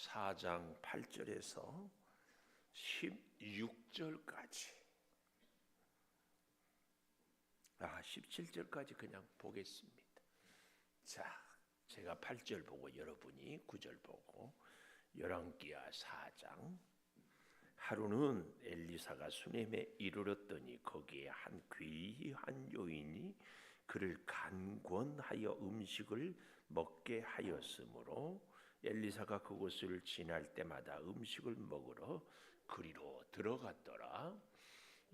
4장 8절에서 16절까지 17절까지 그냥 보겠습니다. 자, 제가 8절 보고 여러분이 9절 보고 열왕기하 4장. 하루는 엘리사가 수넴에 이르렀더니 거기에 한 귀한 여인이 그를 간권하여 음식을 먹게 하였으므로 엘리사가 그곳을 지날 때마다 음식을 먹으러 그리로 들어갔더라.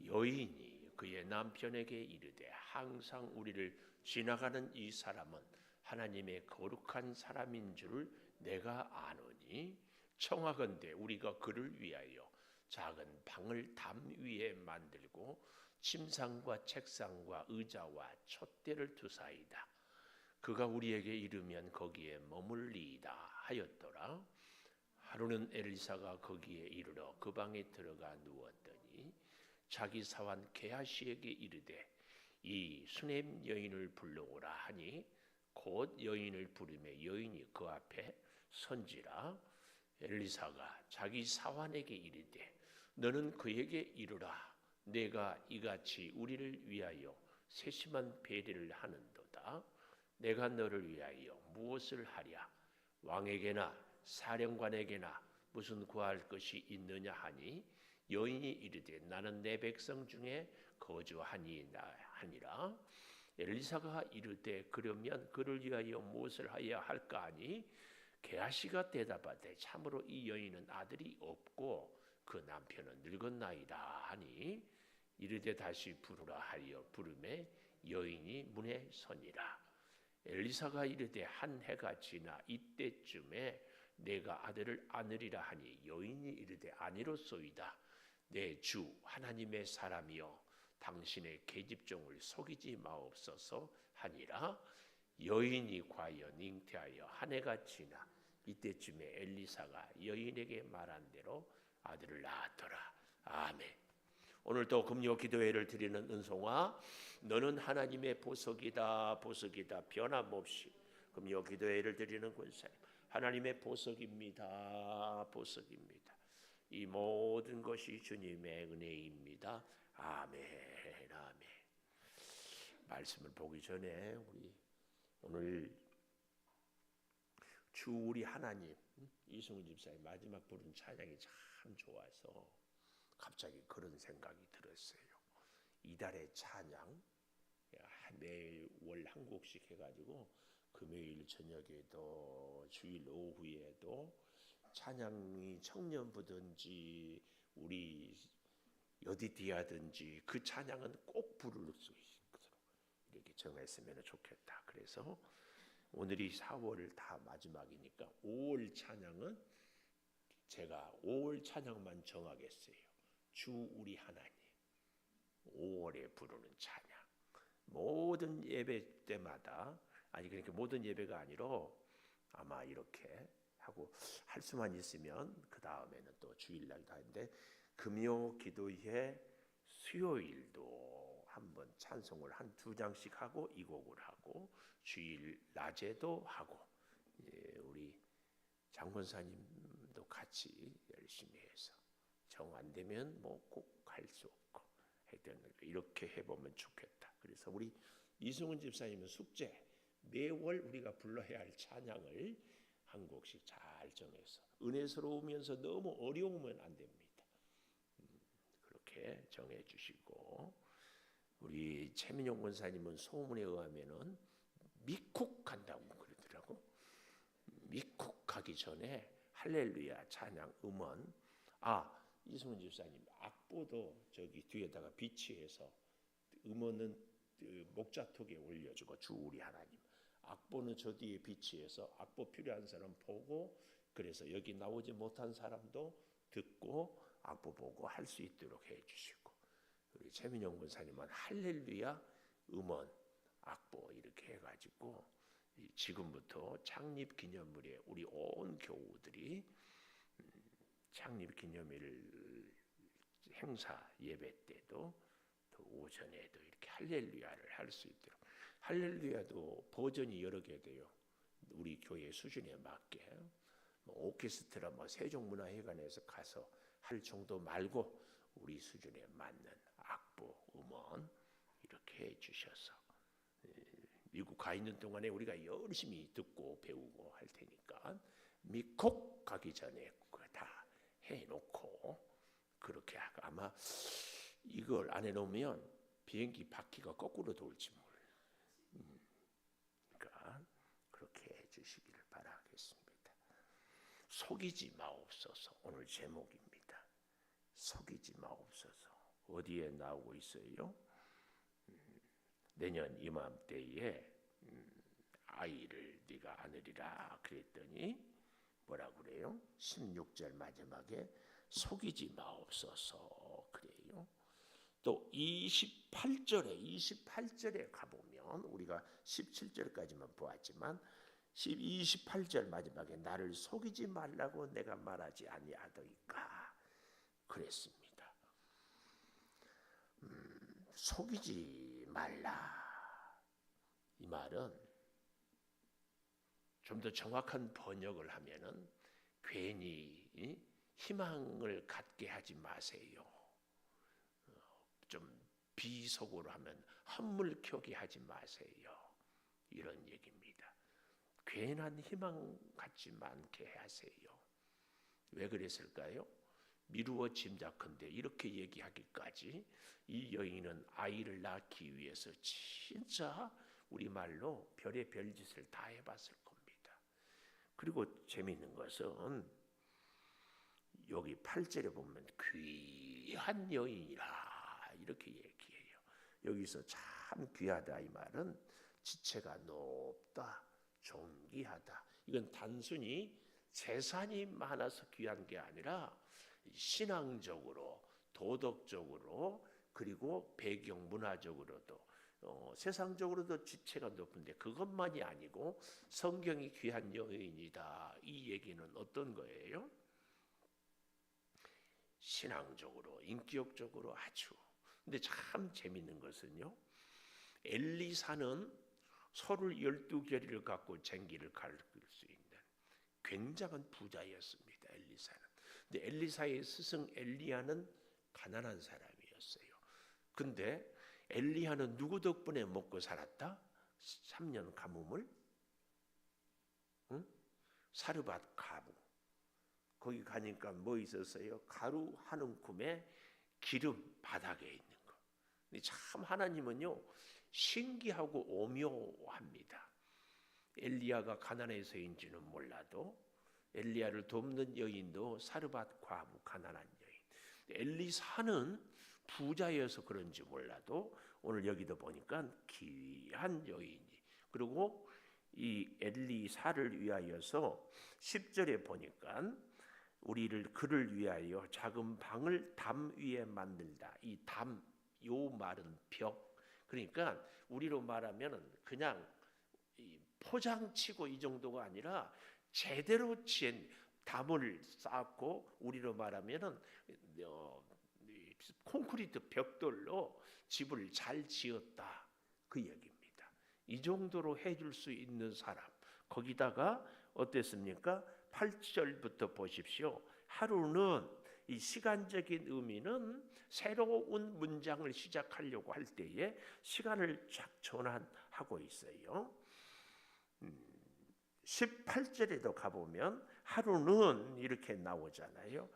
여인이 그의 남편에게 이르되 항상 우리를 지나가는 이 사람은 하나님의 거룩한 사람인 줄을 내가 아노니 청하건대 우리가 그를 위하여 작은 방을 담 위에 만들고 침상과 책상과 의자와 촛대를 두사이다. 그가 우리에게 이르면 거기에 머물리이다 하였더라. 하루는 엘리사가 거기에 이르러 그 방에 들어가 누웠더니 자기 사환 게하시에게 이르되 이 수넴 여인을 불러오라 하니 곧 여인을 부르매 여인이 그 앞에 선지라. 엘리사가 자기 사환에게 이르되 너는 그에게 이르라. 내가 이같이 우리를 위하여 세심한 배려를 하는도다. 내가 너를 위하여 무엇을 하랴? 왕에게나 사령관에게나 무슨 구할 것이 있느냐 하니 여인이 이르되 나는 내 백성 중에 거주하니라. 엘리사가 이르되 그러면 그를 위하여 무엇을 하여야 할까 하니 게하시가 대답하되 참으로 이 여인은 아들이 없고 그 남편은 늙었나이다 하니 이르되 다시 부르라 하여 부르매 여인이 문에 서니라. 엘리사가 이르되 한 해가 지나 이때쯤에 내가 아들을 안으리라 하니 여인이 이르되 아니로소이다. 내 주 하나님의 사람이여 당신의 계집종을 속이지 마옵소서 하니라. 여인이 과연 잉태하여 한 해가 지나 이때쯤에 엘리사가 여인에게 말한 대로 아들을 낳았더라. 아멘. 오늘도 금요 기도회를 드리는 은송아, 너는 하나님의 보석이다, 보석이다. 변함없이 금요 기도회를 드리는 권사님, 하나님의 보석입니다, 보석입니다. 이 모든 것이 주님의 은혜입니다. 아멘, 아멘. 말씀을 보기 전에 우리 오늘 주 우리 하나님 이승훈 집사님 마지막 부른 찬양이 참 좋아서 갑자기 그런 생각이 들었어요. 이달의 찬양 매일 월 한 곡씩 해가지고 금요일 저녁에도 주일 오후에도 찬양이 청년부든지 우리 여디디아든지 그 찬양은 꼭 부를 수 있도록 이렇게 정했으면 좋겠다. 그래서 오늘이 4월 다 마지막이니까 5월 찬양은 제가 5월 찬양만 정하겠어요. 주 우리 하나님 5월에 부르는 찬양. 모든 예배 때마다 그러니까 모든 예배가 아니라 아마 이렇게 하고 할 수만 있으면 그 다음에는 또 주일날도 하는데 금요 기도회 수요일도 한번 찬송을 한 2장씩 하고 이 곡을 하고 주일 낮에도 하고 우리 장권사님도 같이 열심히 해서 정 안 되면 뭐 꼭 할 수 없고 하여튼 이렇게 해보면 좋겠다. 그래서 우리 이승훈 집사님은 숙제 매월 우리가 불러야 할 찬양을 한 곡씩 잘 정해서 은혜스러우면서 너무 어려우면 안 됩니다. 그렇게 정해 주시고 우리 최민용 권사님은 소문에 의하면은 미쿡한다고 그러더라고. 미쿡하기 전에 할렐루야 찬양 음원. 이승훈 집사님 악보도 저기 뒤에다가 비치해서 음원은 목자톡에 올려주고 주 우리 하나님 악보는 저 뒤에 비치해서 악보 필요한 사람 보고 그래서 여기 나오지 못한 사람도 듣고 악보 보고 할 수 있도록 해주시고 우리 최민영 권사님은 할렐루야 음원 악보 이렇게 해가지고 지금부터 창립기념일에 우리 온 교우들이 창립기념일 행사 예배 때도 또 오전에도 이렇게 할렐루야를 할 수 있도록. 할렐루야도 버전이 여러 개 돼요. 우리 교회 수준에 맞게 오케스트라 세종문화회관에서 가서 할 정도 말고 우리 수준에 맞는 악보, 음원 이렇게 해주셔서 미국 가 있는 동안에 우리가 열심히 듣고 배우고 할 테니까 미국 가기 전에 다 해놓고 그렇게 하고 아마 이걸 안 해놓으면 비행기 바퀴가 거꾸로 돌지 몰라요. 그러니까 그렇게 해주시기를 바라겠습니다. 속이지 마옵소서. 오늘 제목입니다. 속이지 마옵소서. 어디에 나오고 있어요? 내년 이맘때에 아이를 네가 안으리라 그랬더니 뭐라 그래요? 16절 마지막에 속이지 마옵소서 그래요. 또 28절에 가보면 우리가 17절까지만 보았지만 28절 마지막에 나를 속이지 말라고 내가 말하지 아니하더이까 그랬습니다. 속이지 말라 이 말은 좀 더 정확한 번역을 하면은 괜히 희망을 갖게 하지 마세요. 좀 비속어로 하면 헛물켜게 하지 마세요. 이런 얘기입니다. 괜한 희망 갖지 않게 하세요. 왜 그랬을까요? 미루어 짐작컨대 이렇게 얘기하기까지 이 여인은 아이를 낳기 위해서 진짜 우리말로 별의 별짓을 다 해봤을 겁니다. 그리고 재미있는 것은 여기 8절에 보면 귀한 여인이라 이렇게 얘기해요. 여기서 참 귀하다 이 말은 지체가 높다, 존귀하다. 이건 단순히 재산이 많아서 귀한 게 아니라 신앙적으로, 도덕적으로 그리고 배경 문화적으로도 세상적으로도 지체가 높은데 그것만이 아니고 성경이 귀한 여인이다. 이 얘기는 어떤 거예요? 신앙적으로, 인격적으로 아주. 근데 참 재밌는 것은요. 엘리사는 서울 12개리를 갖고 쟁기를 가를 수 있는 굉장한 부자였습니다. 엘리사는. 근데 엘리사의 스승 엘리야는 가난한 사람이었어요. 근데 엘리야는 누구 덕분에 먹고 살았다? 3년 가뭄을? 사르밧 가부. 거기 가니까 뭐 있었어요? 가루 한 움큼에 기름 바닥에 있는 거. 근데 참 하나님은요 신기하고 오묘합니다. 엘리야가 가난해서인지는 몰라도 엘리야를 돕는 여인도 사르밧 과부 가난한 여인. 엘리사는 부자여서 그런지 몰라도 오늘 여기도 보니까 귀한 여인이 그리고 이 엘리사를 위하여서 10절에 보니까 우리를 그를 위하여 작은 방을 담 위에 만들다. 이 담, 요 말은 벽. 그러니까 우리로 말하면 그냥 포장치고 이 정도가 아니라 제대로 지은 담을 쌓고 우리로 말하면은 콘크리트 벽돌로 집을 잘 지었다 그 얘기입니다. 이 정도로 해줄 수 있는 사람. 거기다가 어땠습니까? 8절부터 보십시오. 하루는 이 시간적인 의미는 새로운 문장을 시작하려고 할 때에 시간을 쫙 전환하고 있어요. 18절에도 가보면 하루는 이렇게 나오잖아요.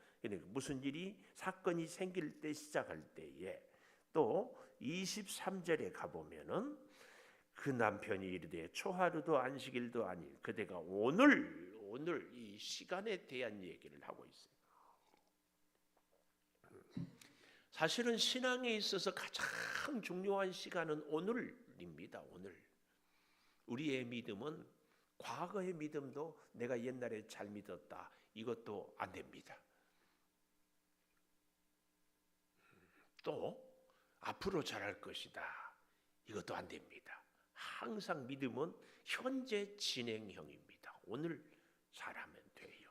무슨 일이 사건이 생길 때 시작할 때에 또 23절에 가보면은 그 남편이 이르되 초하루도 안식일도 아닌 그대가 오늘 이 시간에 대한 얘기를 하고 있어요. 사실은 신앙에 있어서 가장 중요한 시간은 오늘입니다. 오늘. 우리의 믿음은 과거의 믿음도 내가 옛날에 잘 믿었다. 이것도 안 됩니다. 또 앞으로 잘할 것이다. 이것도 안 됩니다. 항상 믿음은 현재 진행형입니다. 오늘 잘하면 돼요.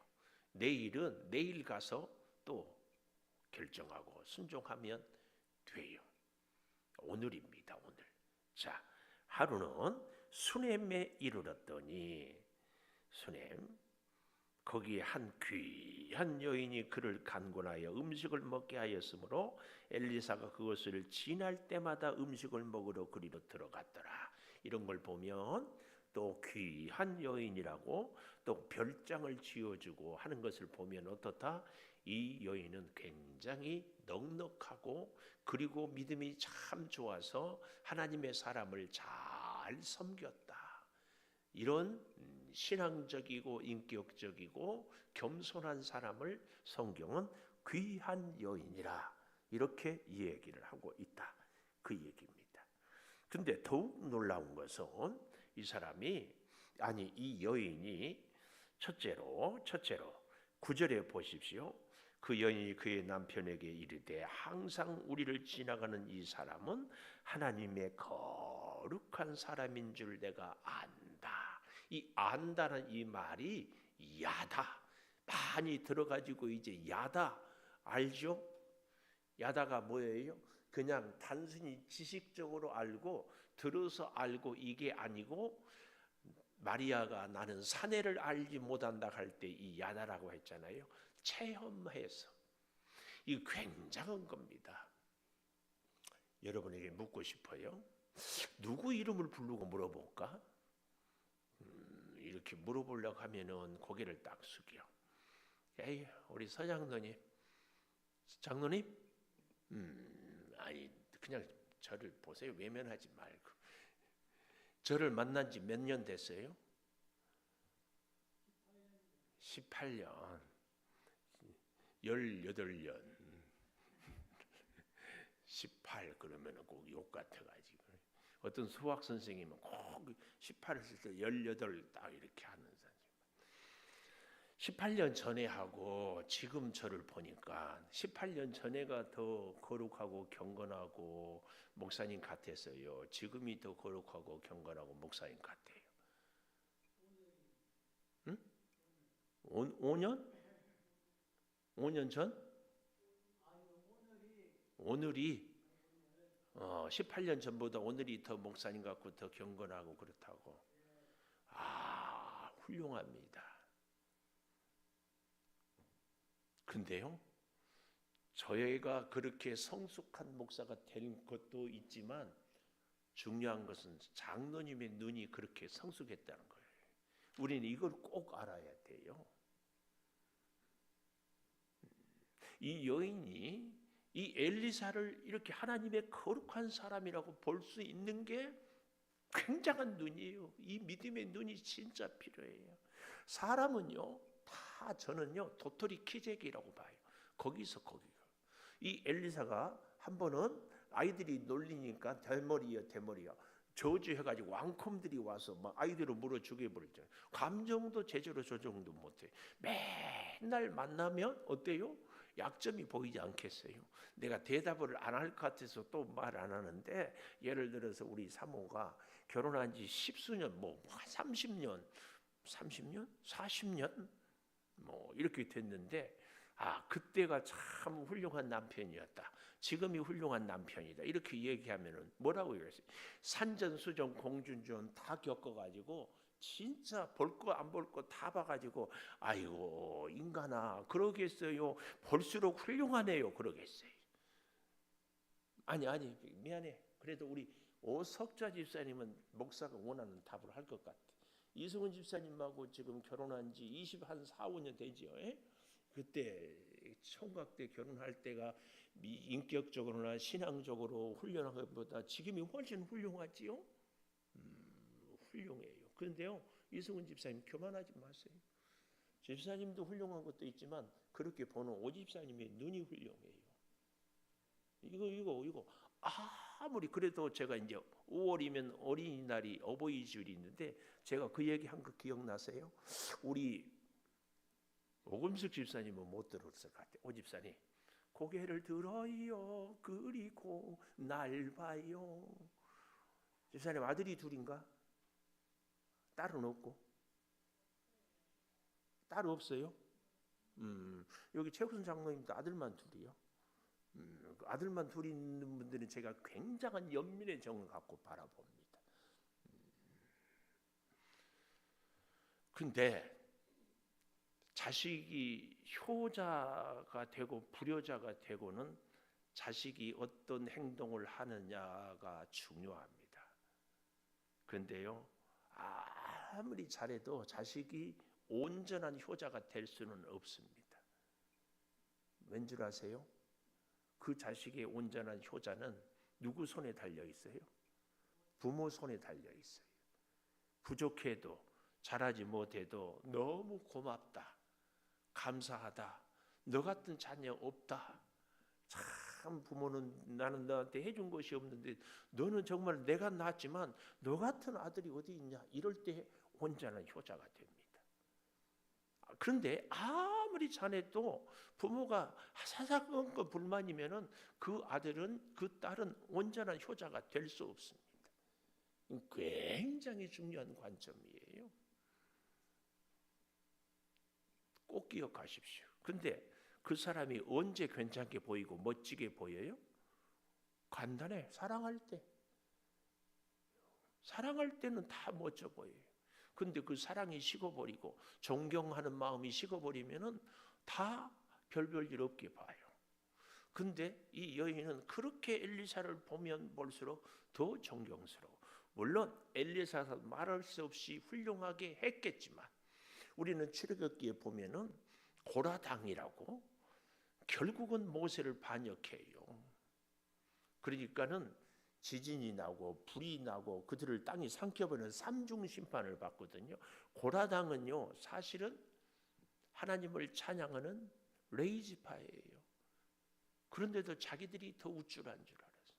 내일은 내일 가서 또 결정하고 순종하면 돼요. 오늘입니다. 오늘. 자, 하루는 수넴에 이르렀더니 수넴 거기에 한 귀한 여인이 그를 간곤하여 음식을 먹게 하였으므로 엘리사가 그것을 지날 때마다 음식을 먹으러 그리로 들어갔더라. 이런 걸 보면 또 귀한 여인이라고 또 별장을 지어주고 하는 것을 보면 어떻다? 이 여인은 굉장히 넉넉하고 그리고 믿음이 참 좋아서 하나님의 사람을 잘 섬겼다. 이런 신앙적이고 인격적이고 겸손한 사람을 성경은 귀한 여인이라 이렇게 이야기를 하고 있다. 그 얘기입니다. 근데 더욱 놀라운 것은 이 사람이 이 여인이 첫째로 9절에 보십시오. 그 여인이 그의 남편에게 이르되 항상 우리를 지나가는 이 사람은 하나님의 거룩한 사람인 줄 내가 안다. 이 안다는 이 말이 야다. 많이 들어가지고 이제 야다. 알죠? 야다가 뭐예요? 그냥 단순히 지식적으로 알고 들어서 알고 이게 아니고 마리아가 나는 사내를 알지 못한다 할 때 이 야다라고 했잖아요. 체험해서 이 굉장한 겁니다. 여러분에게 묻고 싶어요. 누구 이름을 부르고 물어볼까? 이렇게 물어보려고 하면은 고개를 딱 숙여. 에이, 우리 서장로님, 장로님, 아니 그냥 저를 보세요. 외면하지 말고. 저를 만난 지 몇 년 됐어요? 18년. 18년. 18 그러면 꼭 욕 같아가지고. 어떤 수학 선생님은 꼭 18을 쓸 때 18 딱 이렇게 하는 선생님. 18년 전에 하고 지금 저를 보니까 18년 전에가 더 거룩하고 경건하고 목사님 같았어요. 지금이 더 거룩하고 경건하고 목사님 같아요. 응? 5년? 5년 전? 오늘이 18년 전보다 오늘이 더 목사님 같고 더 경건하고 그렇다고. 훌륭합니다. 근데요, 저희가 그렇게 성숙한 목사가 된 것도 있지만 중요한 것은 장로님의 눈이 그렇게 성숙했다는 거예요. 우리는 이걸 꼭 알아야 돼요. 이 여인이 이 엘리사를 이렇게 하나님의 거룩한 사람이라고 볼 수 있는 게 굉장한 눈이에요. 이 믿음의 눈이 진짜 필요해요. 사람은요, 다 저는요 도토리 키재기라고 봐요. 거기가 이 엘리사가 한 번은 아이들이 놀리니까 대머리야 저주해가지고 왕콤들이 와서 막 아이들을 물어 죽여버렸잖아요. 감정도 제대로 조정도 못해. 맨날 만나면 어때요? 약점이 보이지 않겠어요? 내가 대답을 안 할 것 같아서 또 말 안 하는데, 예를 들어서 우리 사모가 결혼한 지 10수년, 30년, 40년 이렇게 됐는데, 그때가 참 훌륭한 남편이었다. 지금이 훌륭한 남편이다. 이렇게 얘기하면은 뭐라고 그랬어요? 산전수전 공준전 다 겪어가지고 진짜 볼 거 안 볼 거 다 봐가지고 아이고 인간아 그러겠어요. 볼수록 훌륭하네요. 그러겠어요. 아니 미안해. 그래도 우리 오석자 집사님은 목사가 원하는 답을 할 것 같아. 이승훈 집사님하고 지금 결혼한 지 4, 5년 되지요. 그때 총각 때 결혼할 때가 인격적으로나 신앙적으로 훌륭한 것보다 지금이 훨씬 훌륭하지요. 훌륭해요. 그런데요, 이승훈 집사님 교만하지 마세요. 집사님도 훌륭한 것도 있지만 그렇게 보는 오 집사님의 눈이 훌륭해요. 이거 아무리 그래도 제가 이제 5월이면 어린이날이 어버이주일이 있는데 제가 그 얘기 한 거 기억나세요? 우리 오금숙 집사님은 못 들었을 것 같아요. 오 집사님, 고개를 들어요. 그리고 날 봐요. 집사님 아들이 둘인가? 딸은 없고? 딸 없어요? 여기 최우선 장로님도 아들만 둘이요. 아들만 둘 있는 분들은 제가 굉장한 연민의 정을 갖고 바라봅니다. 근데 자식이 효자가 되고 불효자가 되고는 자식이 어떤 행동을 하느냐가 중요합니다. 그런데요, 아무리 잘해도 자식이 온전한 효자가 될 수는 없습니다. 왠 줄 아세요? 그 자식의 온전한 효자는 누구 손에 달려 있어요? 부모 손에 달려 있어요. 부족해도 잘하지 못해도 너무 고맙다, 감사하다, 너 같은 자녀 없다, 참 부모는 나는 너한테 해준 것이 없는데 너는 정말 내가 낳았지만 너 같은 아들이 어디 있냐, 이럴 때 온전한 효자가 됩니다. 그런데 아무리 잘해도 부모가 사사건건 불만이면은 그 아들은 그 딸은 온전한 효자가 될 수 없습니다. 굉장히 중요한 관점이에요. 꼭 기억하십시오. 근데 그 사람이 언제 괜찮게 보이고 멋지게 보여요? 간단해. 사랑할 때. 사랑할 때는 다 멋져 보여요. 근데 그 사랑이 식어버리고 존경하는 마음이 식어버리면은 다 별별 일 없게 봐요. 근데 이 여인은 그렇게 엘리사를 보면 볼수록 더 존경스러워. 물론 엘리사가 말할 수 없이 훌륭하게 했겠지만 우리는 출애굽기에 보면은 고라당이라고 결국은 모세를 반역해요. 그러니까는 지진이 나고 불이 나고 그들을 땅이 삼켜버리는 삼중 심판을 받거든요. 고라당은요, 사실은 하나님을 찬양하는 레이지파예요. 그런데도 자기들이 더 우쭐한 줄 알았어요.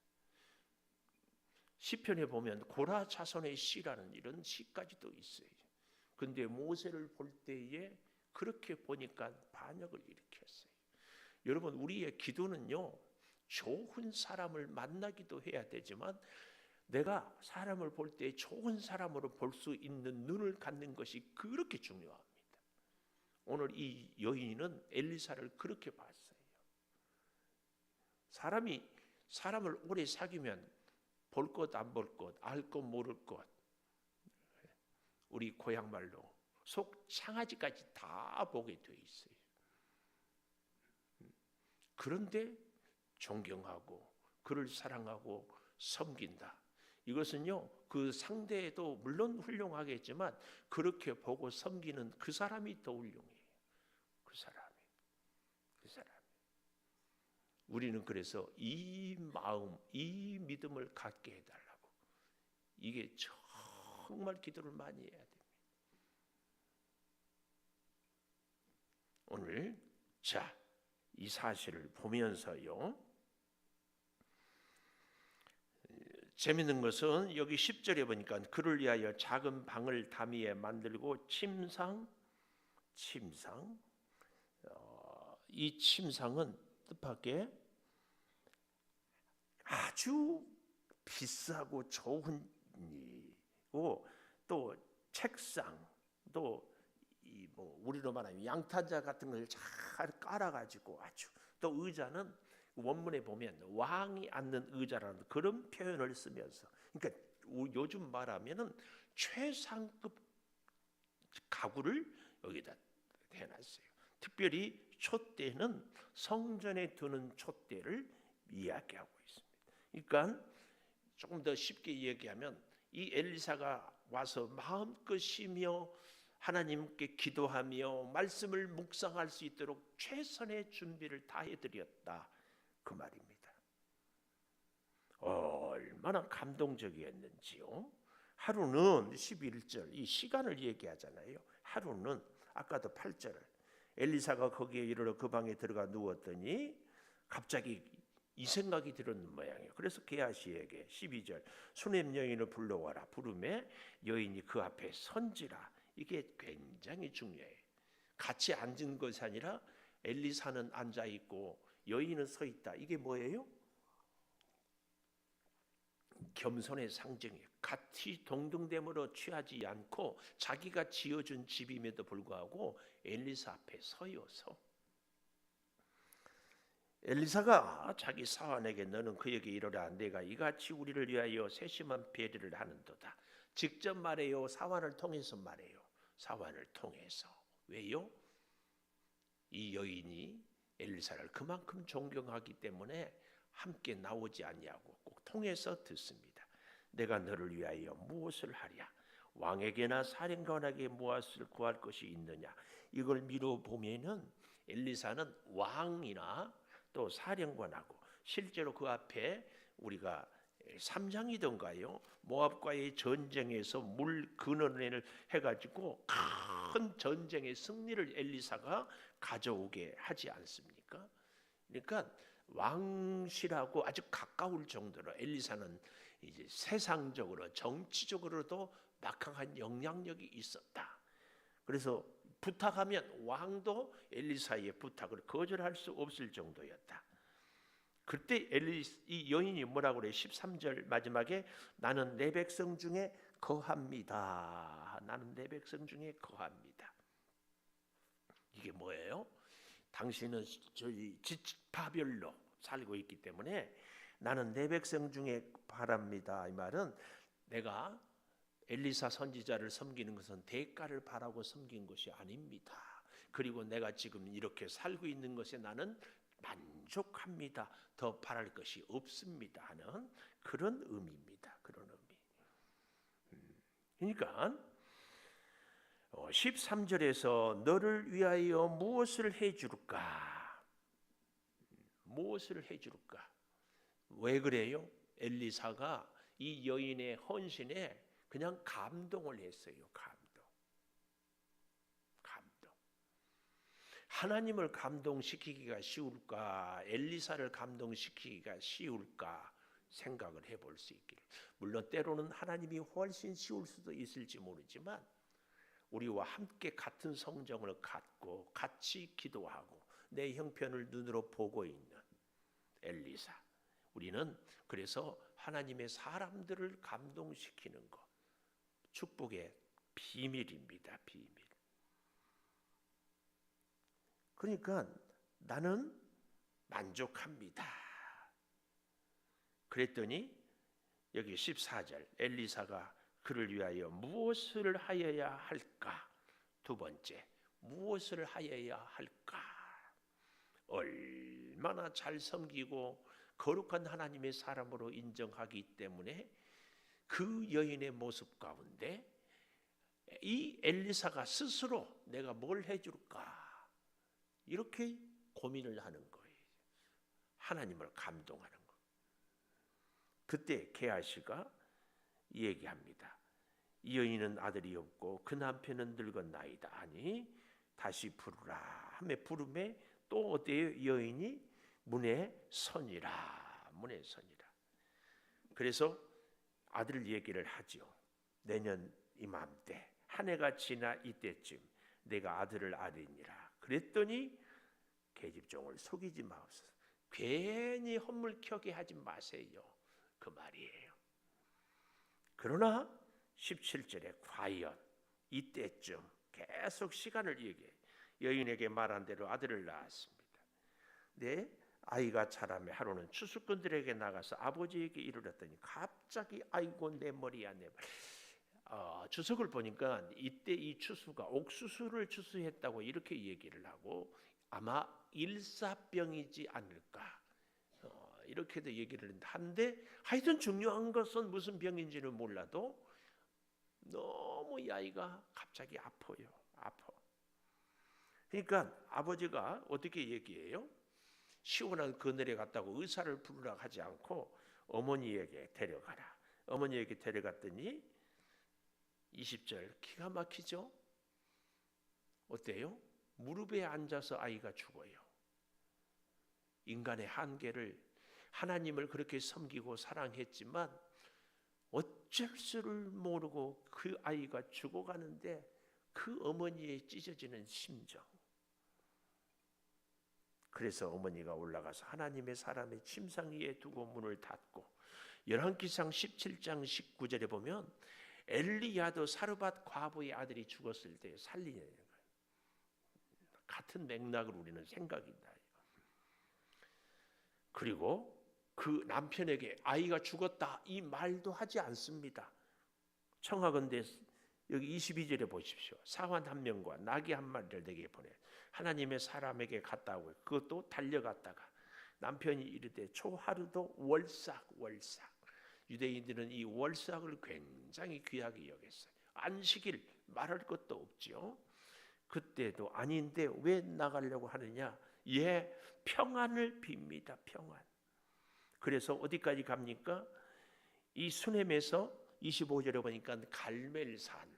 시편에 보면 고라 자손의 시라는 이런 시까지도 있어요. 근데 모세를 볼 때에 그렇게 보니까 반역을 일으켰어요. 여러분, 우리의 기도는요, 좋은 사람을 만나기도 해야 되지만 내가 사람을 볼 때 좋은 사람으로 볼 수 있는 눈을 갖는 것이 그렇게 중요합니다. 오늘 이 여인은 엘리사를 그렇게 봤어요. 사람이 사람을 오래 사귀면 볼 것 안 볼 것, 알 것 모를 것, 우리 고향 말로 속 창아지까지 다 보게 돼 있어요. 그런데 존경하고 그를 사랑하고 섬긴다. 이것은요, 그 상대도 물론 훌륭하겠지만 그렇게 보고 섬기는 그 사람이 더 훌륭해요. 그 사람이. 우리는 그래서 이 마음, 이 믿음을 갖게 해달라고. 이게 정말 기도를 많이 해야 됩니다. 오늘 이 사실을 보면서요, 재밌는 것은 여기 10절에 보니까 그를 위하여 작은 방을 담위에 만들고 침상, 이 침상은 뜻밖의 아주 비싸고 좋은 일이고, 또 책상, 또 이 우리로 말하면 양탄자 같은 걸 잘 깔아가지고 아주, 또 의자는 원문에 보면 왕이 앉는 의자라는 그런 표현을 쓰면서, 그러니까 요즘 말하면은 최상급 가구를 여기다 해놨어요. 특별히 촛대는 성전에 두는 촛대를 이야기하고 있습니다. 그러니까 조금 더 쉽게 얘기하면 이 엘리사가 와서 마음껏 쉬며 하나님께 기도하며 말씀을 묵상할 수 있도록 최선의 준비를 다 해드렸다, 그 말입니다. 얼마나 감동적이었는지요. 하루는 11절 이 시간을 얘기하잖아요. 하루는 아까도 8절 엘리사가 거기에 이르러 그 방에 들어가 누웠더니 갑자기 이 생각이 들었는 모양이에요. 그래서 게하시에게 12절 수냄 여인을 불러와라 부르매 여인이 그 앞에 선지라. 이게 굉장히 중요해요. 같이 앉은 것이 아니라 엘리사는 앉아 있고 여인은 서 있다. 이게 뭐예요? 겸손의 상징이에요. 같이 동등됨으로 취하지 않고 자기가 지어준 집임에도 불구하고 엘리사 앞에 서여서, 엘리사가 자기 사환에게 너는 그에게 이르라 내가 이같이 우리를 위하여 세심한 배려를 하는도다. 직접 말해요? 사환을 통해서 말해요? 사환을 통해서. 왜요? 이 여인이 엘리사를 그만큼 존경하기 때문에 함께 나오지 아니하고 꼭 통해서 듣습니다. 내가 너를 위하여 무엇을 하랴? 왕에게나 사령관에게 무엇을 구할 것이 있느냐? 이걸 미뤄 보면은 엘리사는 왕이나 또 사령관하고 실제로 그 앞에 우리가 3장이던가요? 모압과의 전쟁에서 물 근원을 해가지고 큰 전쟁의 승리를 엘리사가 가져오게 하지 않습니까? 그러니까 왕실하고 아주 가까울 정도로 엘리사는 이제 세상적으로 정치적으로도 막강한 영향력이 있었다. 그래서 부탁하면 왕도 엘리사의 부탁을 거절할 수 없을 정도였다. 그때 이 여인이 뭐라고 그래? 13절 마지막에 나는 내 백성 중에 거합니다. 나는 내 백성 중에 거합니다. 이게 뭐예요? 당신은 저희 지파별로 살고 있기 때문에 나는 내 백성 중에 바랍니다. 이 말은 내가 엘리사 선지자를 섬기는 것은 대가를 바라고 섬긴 것이 아닙니다. 그리고 내가 지금 이렇게 살고 있는 것에 나는 만족합니다. 더 바랄 것이 없습니다 하는 그런 의미입니다. 그런 의미. 그러니까 13절에서 너를 위하여 무엇을 해줄까? 무엇을 해줄까? 왜 그래요? 엘리사가 이 여인의 헌신에 그냥 감동을 했어요. 감동. 하나님을 감동시키기가 쉬울까? 엘리사를 감동시키기가 쉬울까? 생각을 해볼 수 있기를. 물론 때로는 하나님이 훨씬 쉬울 수도 있을지 모르지만 우리와 함께 같은 성정을 갖고 같이 기도하고 내 형편을 눈으로 보고 있는 엘리사. 우리는 그래서 하나님의 사람들을 감동시키는 것, 축복의 비밀입니다. 비밀. 그러니까 나는 만족합니다. 그랬더니 여기 14절 엘리사가 그를 위하여 무엇을 하여야 할까? 두 번째, 무엇을 하여야 할까? 얼마나 잘 섬기고 거룩한 하나님의 사람으로 인정하기 때문에 그 여인의 모습 가운데 이 엘리사가 스스로 내가 뭘 해줄까? 이렇게 고민을 하는 거예요. 하나님을 감동하는 거. 그때 게하시가 얘기합니다. 이 여인은 아들이 없고 그 남편은 늙었나이다 하니 다시 부르라 하며 부름에 또 어때요? 여인이 문에 서니라. 문에 서니라. 그래서 아들 얘기를 하죠. 내년 이맘때 한 해가 지나 이때쯤 내가 아들을 아리니라. 그랬더니 계집종을 속이지 마옵소서. 괜히 헛물켜게 하지 마세요. 그 말이에요. 그러나 17절에 과연 이때쯤 계속 시간을 얘기해. 여인에게 말한 대로 아들을 낳았습니다. 네, 아이가 자라매 하루는 추수꾼들에게 나가서 아버지에게 이르렀더니 갑자기 아이고 내 머리야 내 머리. 주석을 보니까 이때 이 추수가 옥수수를 추수했다고 이렇게 얘기를 하고 아마 일사병이지 않을까 이렇게도 얘기를 하는데 하여튼 중요한 것은 무슨 병인지는 몰라도 너무 이 아이가 갑자기 아파요. 아파. 그러니까 아버지가 어떻게 얘기해요? 시원한 그늘에 갔다고 의사를 부르라 하지 않고 어머니에게 데려가라. 어머니에게 데려갔더니 20절 기가 막히죠? 어때요? 무릎에 앉아서 아이가 죽어요. 인간의 한계를 하나님을 그렇게 섬기고 사랑했지만 어쩔 수를 모르고 그 아이가 죽어가는데 그 어머니의 찢어지는 심정. 그래서 어머니가 올라가서 하나님의 사람의 침상 위에 두고 문을 닫고 열왕기상 17장 19절에 보면 엘리야도 사르밧 과부의 아들이 죽었을 때 살리는 거예요. 같은 맥락을 우리는 생각한다. 그리고 그 남편에게 아이가 죽었다 이 말도 하지 않습니다. 청하건대 여기 22절에 보십시오. 사환 한 명과 나귀 한 마리를 내게 보내 하나님의 사람에게 갔다 오고 그것도 달려갔다가 남편이 이르되 초하루도 월삭. 유대인들은 이 월삭을 굉장히 귀하게 여겼어요. 안식일 말할 것도 없죠. 그때도 아닌데 왜 나가려고 하느냐? 평안을 빕니다. 평안. 그래서 어디까지 갑니까? 이 수넴에서 25절에 보니까 갈멜산.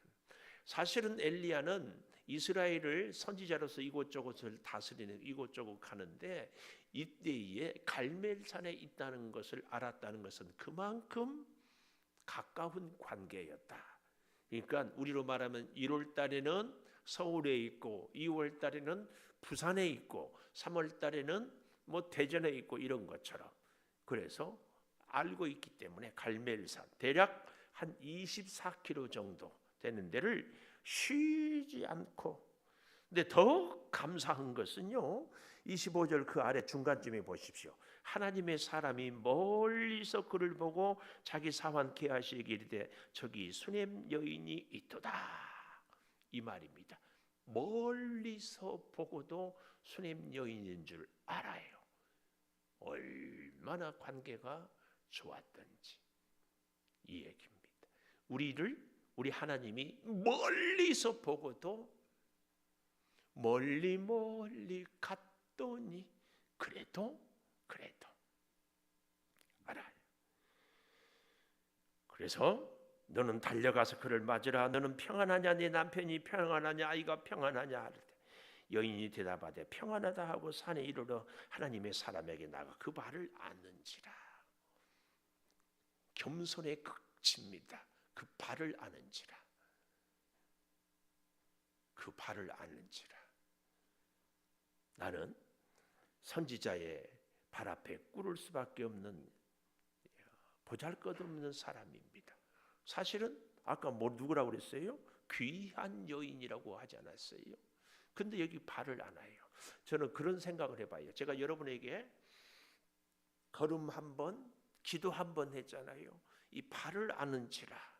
사실은 엘리야는 이스라엘을 선지자로서 이곳저곳을 다스리는 이곳저곳 가는데 이때에 갈멜산에 있다는 것을 알았다는 것은 그만큼 가까운 관계였다. 그러니까 우리로 말하면 1월 달에는 서울에 있고 2월 달에는 부산에 있고 3월 달에는 뭐 대전에 있고 이런 것처럼 그래서 알고 있기 때문에 갈멜산 대략 한 24km 정도 되는 데를 쉬지 않고 근데 더 감사한 것은요 25절 그 아래 중간쯤에 보십시오. 하나님의 사람이 멀리서 그를 보고 자기 사환 게하시에게 이르되 저기 수넴 여인이 있도다 이 말입니다. 멀리서 보고도 수넴 여인인 줄 알아요. 얼마나 관계가 좋았던지 이 얘기입니다. 우리 하나님이 멀리서 보고도 멀리 갔더니 그래도 알아요. 그래서 너는 달려가서 그를 맞으라. 너는 평안하냐? 네 남편이 평안하냐? 아이가 평안하냐? 하는데 여인이 대답하되 평안하다 하고 산에 이르러 하나님의 사람에게 나가 그 발을 안는지라. 겸손의 극치입니다. 그 발을 안는지라. 그 발을 안는지라. 나는 선지자의 발 앞에 꿇을 수밖에 없는 보잘것없는 사람입니다. 사실은 아까 누구라고 그랬어요? 귀한 여인이라고 하지 않았어요? 근데 여기 발을 안아요. 저는 그런 생각을 해봐요. 제가 여러분에게 걸음 한 번, 기도 한 번 했잖아요. 이 발을 안은지라.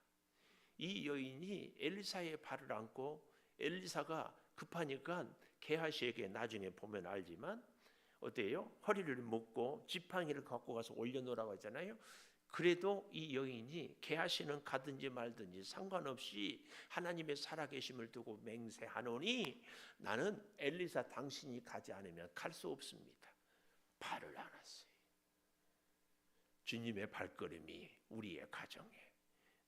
이 여인이 엘리사의 발을 안고 엘리사가 급하니까 게하시에게 나중에 보면 알지만 어때요? 허리를 묶고 지팡이를 갖고 가서 올려놓으라고 하잖아요. 그래도 이 여인이 게하시는 가든지 말든지 상관없이 하나님의 살아계심을 두고 맹세하노니 나는 엘리사 당신이 가지 않으면 갈 수 없습니다. 발을 안았어요. 주님의 발걸음이 우리의 가정에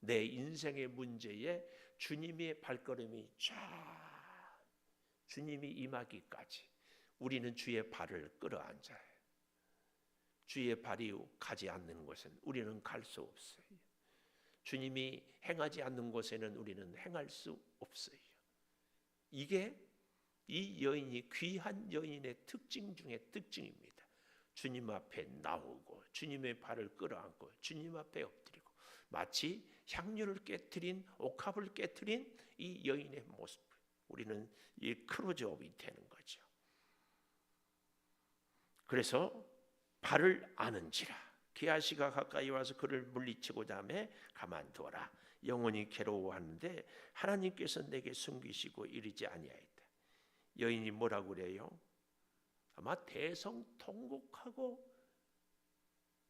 내 인생의 문제에 주님의 발걸음이 쫙 주님이 임하기까지 우리는 주의 발을 끌어안아요. 주의 발이 가지 않는 곳은 우리는 갈 수 없어요. 주님이 행하지 않는 곳에는 우리는 행할 수 없어요. 이게 이 여인이 귀한 여인의 특징 중에 특징입니다. 주님 앞에 나오고 주님의 발을 끌어안고 주님 앞에 엎드리고 마치 향유를 깨트린 옥합을 깨트린 이 여인의 모습. 우리는 이 크루즈업이 되는 거죠. 그래서 발을 아는지라. 게하시가 가까이 와서 그를 물리치고자 하며 가만두어라. 영원히 괴로워하는데 하나님께서 내게 숨기시고 이르지 아니하였다. 여인이 뭐라고 그래요? 아마 대성통곡하고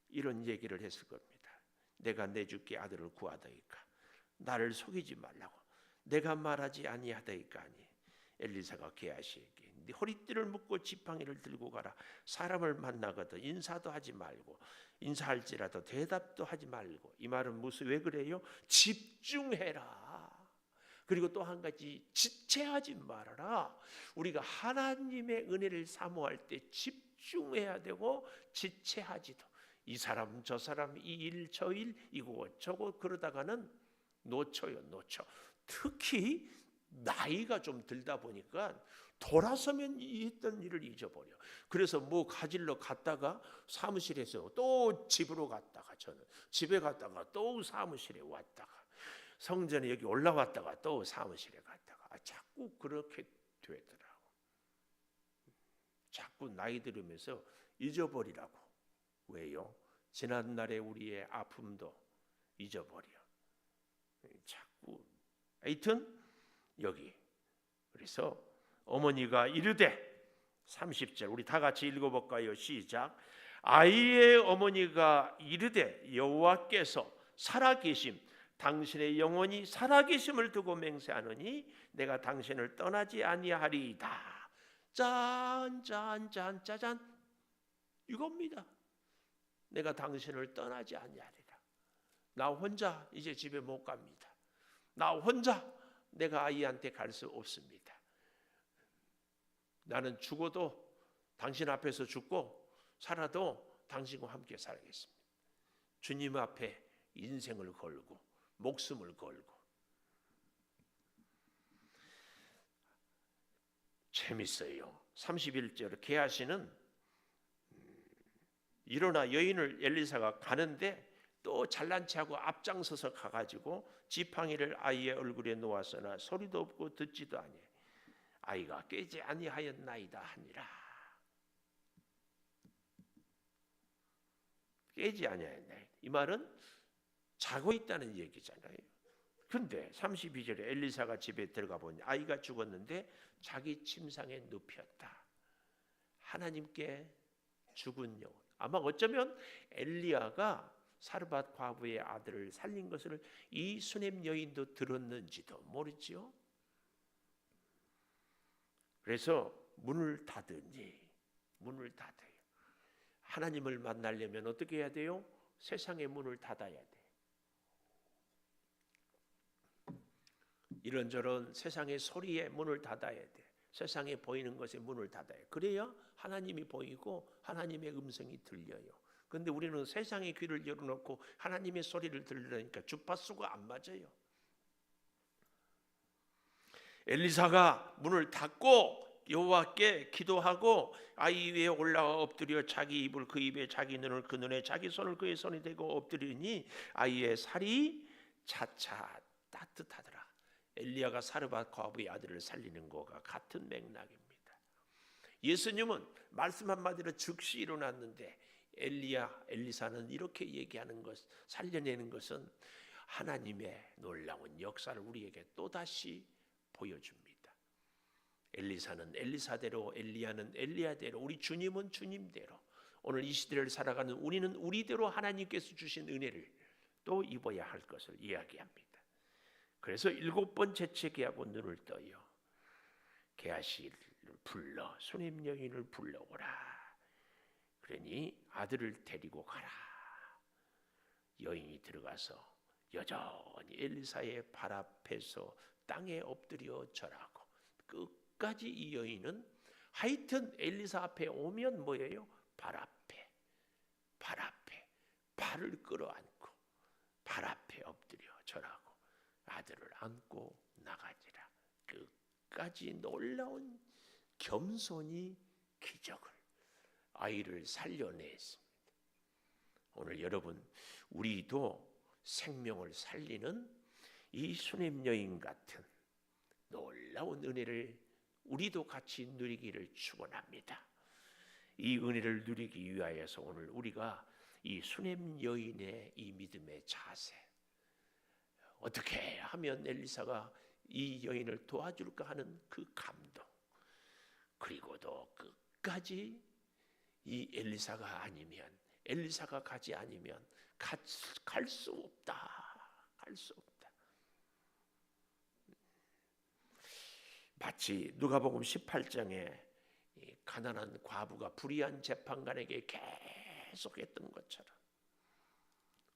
이런 얘기를 했을 겁니다. 내가 내 주께 아들을 구하더이까. 나를 속이지 말라고. 내가 말하지 아니하더이까 하니 엘리사가 게하시에게 네 허리띠를 묶고 지팡이를 들고 가라. 사람을 만나거든 인사도 하지 말고 인사할지라도 대답도 하지 말고. 이 말은 왜 그래요? 집중해라. 그리고 또 한 가지 지체하지 말아라. 우리가 하나님의 은혜를 사모할 때 집중해야 되고 지체하지도. 이 사람 저 사람 이 일 저 일 이곳 저곳 그러다가는 놓쳐요. 특히 나이가 좀 들다 보니까 돌아서면 있던 일을 잊어버려. 그래서 뭐 가지러 갔다가 사무실에서 또 집으로 갔다가 저는 집에 갔다가 또 사무실에 왔다가 성전에 여기 올라왔다가 또 사무실에 갔다가 자꾸 그렇게 되더라고. 자꾸 나이 들으면서 잊어버리라고. 왜요? 지난날의 우리의 아픔도 잊어버려. 자꾸 하여튼 여기 그래서 어머니가 이르되 30절 우리 다 같이 읽어볼까요? 시작. 아이의 어머니가 이르되 여호와께서 살아계심 당신의 영혼이 살아계심을 두고 맹세하노니 내가 당신을 떠나지 아니하리이다. 짠짠짠 짜잔 이겁니다. 내가 당신을 떠나지 아니하리라. 나 혼자 이제 집에 못 갑니다. 나 혼자 내가 아이한테 갈 수 없습니다. 나는 죽어도 당신 앞에서 죽고 살아도 당신과 함께 살겠습니다. 주님 앞에 인생을 걸고 목숨을 걸고. 재밌어요. 31절 게하시는 일어나 여인을 엘리사가 가는데 또 잘난 체하고 앞장서서 가가지고 지팡이를 아이의 얼굴에 놓았으나 소리도 없고 듣지도 아니. 아이가 깨지 아니하였나이다 하니라. 깨지 아니하였나이다. 이 말은 자고 있다는 얘기잖아요. 근데 32절에 엘리사가 집에 들어가 보니 아이가 죽었는데 자기 침상에 눕혔다. 하나님께 죽은 영혼. 아마 어쩌면 엘리야가 사르밧 과부의 아들을 살린 것을 이 수넴 여인도 들었는지도 모르지요. 그래서 문을 닫으니 문을 닫아요. 하나님을 만나려면 어떻게 해야 돼요? 세상의 문을 닫아야 돼. 이런저런 세상의 소리에 문을 닫아야 돼. 세상에 보이는 것에 문을 닫아야 돼. 그래야 하나님이 보이고 하나님의 음성이 들려요. 그런데 우리는 세상의 귀를 열어놓고 하나님의 소리를 들으려니까 주파수가 안 맞아요. 엘리사가 문을 닫고 여호와께 기도하고 아이 위에 올라와 엎드려 자기 입을 그 입에 자기 눈을 그 눈에 자기 손을 그의 손이 대고 엎드리니 아이의 살이 차차 따뜻하더라. 엘리야가 사르밧 과부의 아들을 살리는 것과 같은 맥락입니다. 예수님은 말씀 한마디로 즉시 일어났는데 엘리사는 이렇게 얘기하는 것, 살려내는 것은 하나님의 놀라운 역사를 우리에게 또다시 보여줍니다. 엘리사는 엘리사대로, 엘리야는 엘리야대로, 우리 주님은 주님대로, 오늘 이 시대를 살아가는 우리는 우리대로 하나님께서 주신 은혜를 또 입어야 할 것을 이야기합니다. 그래서 7번 재채기하고 눈을 떠요. 게하시를 불러 수넴 여인을 불러오라. 그러니 아들을 데리고 가라. 여인이 들어가서 여전히 엘리사의 발 앞에서 땅에 엎드려 절하고 끝까지 이 여인은 하여튼 엘리사 앞에 오면 뭐예요? 발 앞에 발을 끌어안고 발 앞에 엎드려 절하고 아들을 안고 나가지라. 끝까지 놀라운 겸손히 기적을 아이를 살려냈습니다. 오늘 여러분 우리도 생명을 살리는 이 수넴 여인 같은 놀라운 은혜를 우리도 같이 누리기를 축원합니다. 이 은혜를 누리기 위하여서 오늘 우리가 이 수넴 여인의 이 믿음의 자세, 어떻게 하면 엘리사가 이 여인을 도와줄까 하는 그 감동, 그리고도 끝까지 이 엘리사가 아니면, 엘리사가 가지 않으면 갈 수 없다. 갈 수 없다. 마치 누가복음 18장에 가난한 과부가 불의한 재판관에게 계속했던 것처럼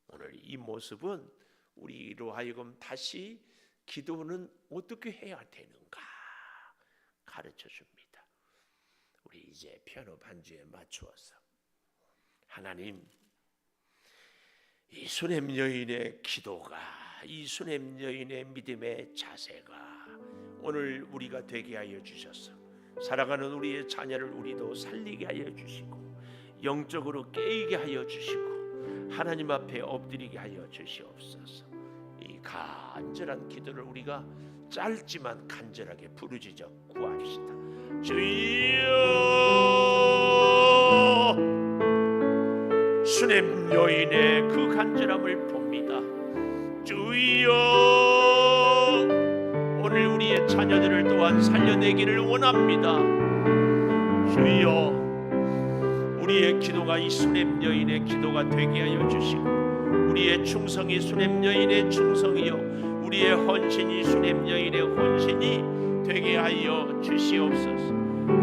오늘 이 모습은 우리로 하여금 다시 기도는 어떻게 해야 되는가 가르쳐 줍니다. 우리 이제 피아노 반주에 맞추어서 하나님, 이 수넴 여인의 기도가, 이 수넴 여인의 믿음의 자세가 오늘 우리가 되게 하여 주셔서 살아가는 우리의 자녀를 우리도 살리게 하여 주시고 영적으로 깨이게 하여 주시고 하나님 앞에 엎드리게 하여 주시옵소서. 이 간절한 기도를 우리가 짧지만 간절하게 부르짖어 구합시다. 주여, 수넴 여인의 그 간절함을 봅니다. 주여, 우리의 자녀들을 또한 살려내기를 원합니다. 주여, 우리의 기도가 이 수냄 여인의 기도가 되게 하여 주시고, 우리의 충성이 수냄 여인의 충성이요 우리의 헌신이 수냄 여인의 헌신이 되게 하여 주시옵소서.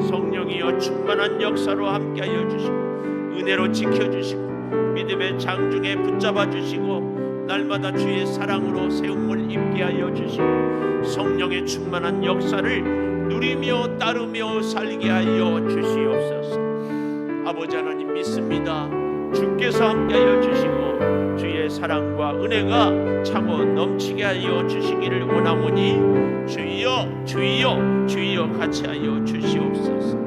성령이여 충만한 역사로 함께하여 주시고, 은혜로 지켜주시고, 믿음의 장중에 붙잡아 주시고, 날마다 주의 사랑으로 세움을 입게 하여 주시고, 성령의 충만한 역사를 누리며 따르며 살게 하여 주시옵소서. 아버지 하나님 믿습니다. 주께서 함께하여 주시고 주의 사랑과 은혜가 차고 넘치게 하여 주시기를 원하오니 주여 주여 주여 같이 하여 주시옵소서.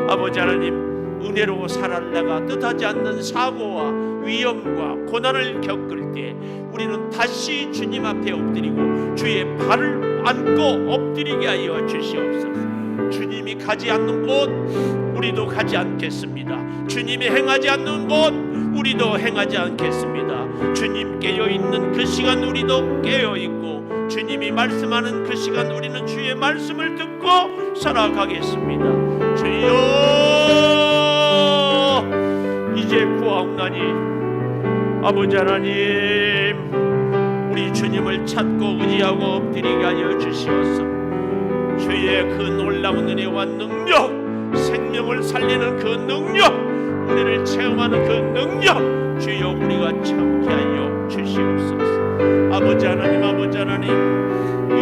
아버지 하나님, 은혜로 살아나가 뜻하지 않는 사고와 위험과 고난을 겪을 때 우리는 다시 주님 앞에 엎드리고 주의 발을 안고 엎드리게 하여 주시옵소서. 주님이 가지 않는 곳 우리도 가지 않겠습니다. 주님이 행하지 않는 곳 우리도 행하지 않겠습니다. 주님 깨어있는 그 시간 우리도 깨어있고, 주님이 말씀하는 그 시간 우리는 주의 말씀을 듣고 살아가겠습니다. 주여, 이제 구하옵나니 아버지 하나님, 우리 주님을 찾고 의지하고 엎드리게 하여 주시옵소서. 주의 그 놀라운 은혜와 능력, 생명을 살리는 그 능력, 우리를 체험하는 그 능력, 주여 우리가 참게 하여 주시옵소서. 아버지 하나님, 아버지 하나님,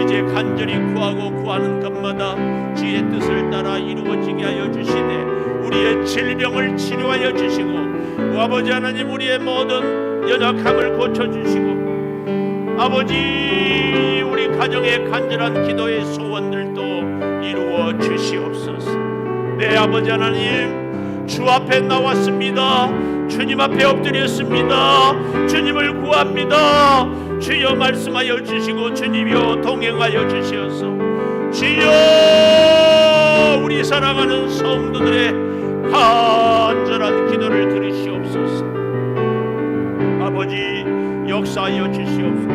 이제 간절히 구하고 구하는 것마다 주의 뜻을 따라 이루어지게 하여 주시되, 우리의 질병을 치료하여 주시고, 아버지 하나님, 우리의 모든 연약함을 고쳐주시고, 아버지, 우리 가정의 간절한 기도의 소원들도 이루어 주시옵소서. 네, 아버지 하나님, 주 앞에 나왔습니다. 주님 앞에 엎드렸습니다. 주님을 구합니다. 주여 말씀하여 주시고, 주님이여 동행하여 주시옵소서. 주여, 우리 사랑하는 성도들의 간절한 기도를 들으시옵소서. 아버지, 역사하여 주시옵소서.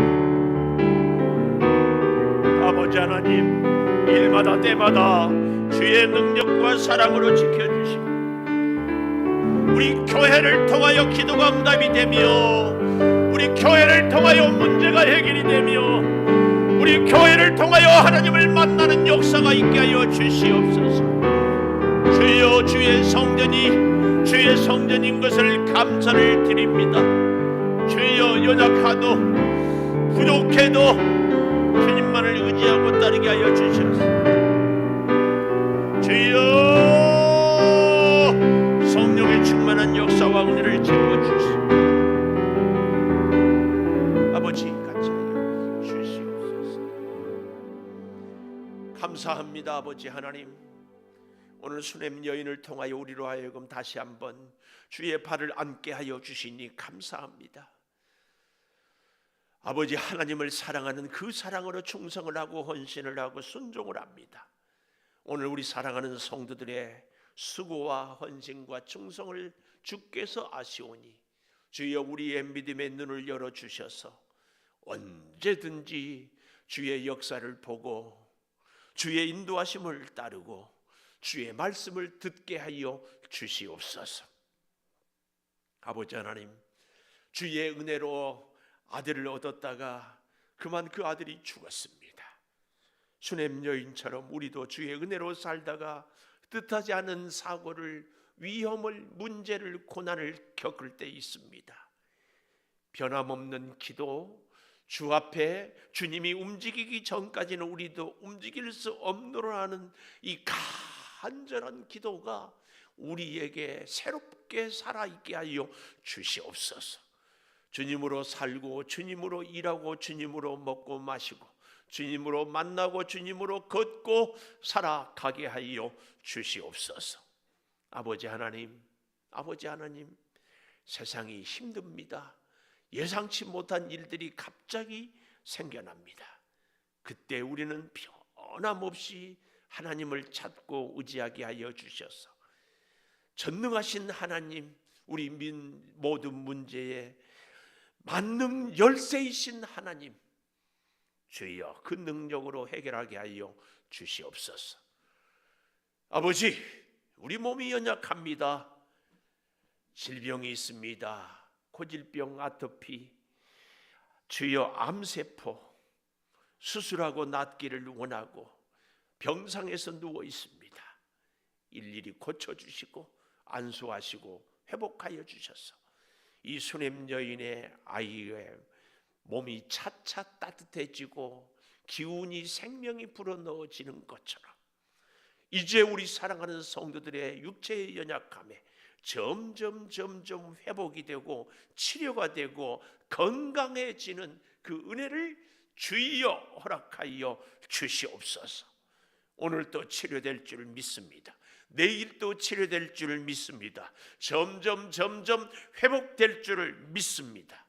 아버지 하나님, 일마다 때마다 주의 능력과 사랑으로 지켜주시고, 우리 교회를 통하여 기도가 응답이 되며, 우리 교회를 통하여 문제가 해결이 되며, 우리 교회를 통하여 하나님을 만나는 역사가 있게 하여 주시옵소서. 주여, 주의 성전인 것을 감사를 드립니다. 주여, 연약하도 부족해도 주님만을 의지하고 따르게 하여 주시옵소서. 주여, 성령의 충만한 역사와 은혜를 채워 주시옵소서. 아버지, 같이 하여 주시옵소서. 감사합니다. 아버지 하나님, 오늘 수냄 여인을 통하여 우리로 하여금 다시 한번 주의 발을 안게 하여 주시니 감사합니다. 아버지 하나님을 사랑하는 그 사랑으로 충성을 하고 헌신을 하고 순종을 합니다. 오늘 우리 사랑하는 성도들의 수고와 헌신과 충성을 주께서 아시오니, 주여 우리의 믿음의 눈을 열어주셔서 언제든지 주의 역사를 보고 주의 인도하심을 따르고 주의 말씀을 듣게 하여 주시옵소서. 아버지 하나님, 주의 은혜로 아들을 얻었다가 그만 그 아들이 죽었습니다. 수냄 여인처럼 우리도 주의 은혜로 살다가 뜻하지 않은 사고를, 위험을, 문제를, 고난을 겪을 때 있습니다. 변함없는 기도, 주 앞에 주님이 움직이기 전까지는 우리도 움직일 수 없노라 하는 이 간절한 기도가 우리에게 새롭게 살아있게 하여 주시옵소서. 주님으로 살고 주님으로 일하고 주님으로 먹고 마시고 주님으로 만나고 주님으로 걷고 살아가게 하여 주시옵소서. 아버지 하나님, 아버지 하나님, 세상이 힘듭니다. 예상치 못한 일들이 갑자기 생겨납니다. 그때 우리는 변함없이 하나님을 찾고 의지하게 하여 주셔서 전능하신 하나님, 우리 모든 문제에 만능 열쇠이신 하나님, 주여 그 능력으로 해결하게 하여 주시옵소서. 아버지, 우리 몸이 연약합니다. 질병이 있습니다. 고질병, 아토피, 주여 암세포 수술하고 낫기를 원하고 병상에서 누워 있습니다. 일일이 고쳐주시고 안수하시고 회복하여 주셔서 이 수냄 여인의 아이의 몸이 차차 따뜻해지고 기운이 생명이 불어넣어지는 것처럼 이제 우리 사랑하는 성도들의 육체의 연약함에 점점 회복이 되고 치료가 되고 건강해지는 그 은혜를 주여 허락하여 주시옵소서. 오늘도 치료될 줄 믿습니다. 내일도 치료될 줄 믿습니다. 점점 회복될 줄을 믿습니다.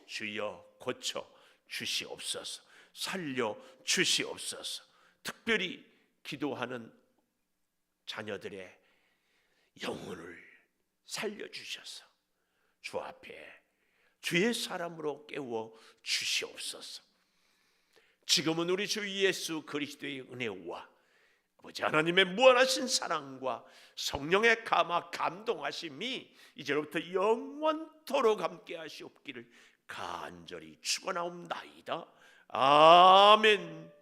주여 고쳐 주시옵소서. 살려 주시옵소서. 특별히 기도하는 자녀들의 영혼을 살려주셔서 주 앞에 주의 사람으로 깨워 주시옵소서. 지금은 우리 주 예수 그리스도의 은혜와 아버지 하나님의 무한하신 사랑과 성령의 감화 감동하심이 이제로부터 영원토록 함께 하시옵기를 간절히 축원하옵나이다. 아멘.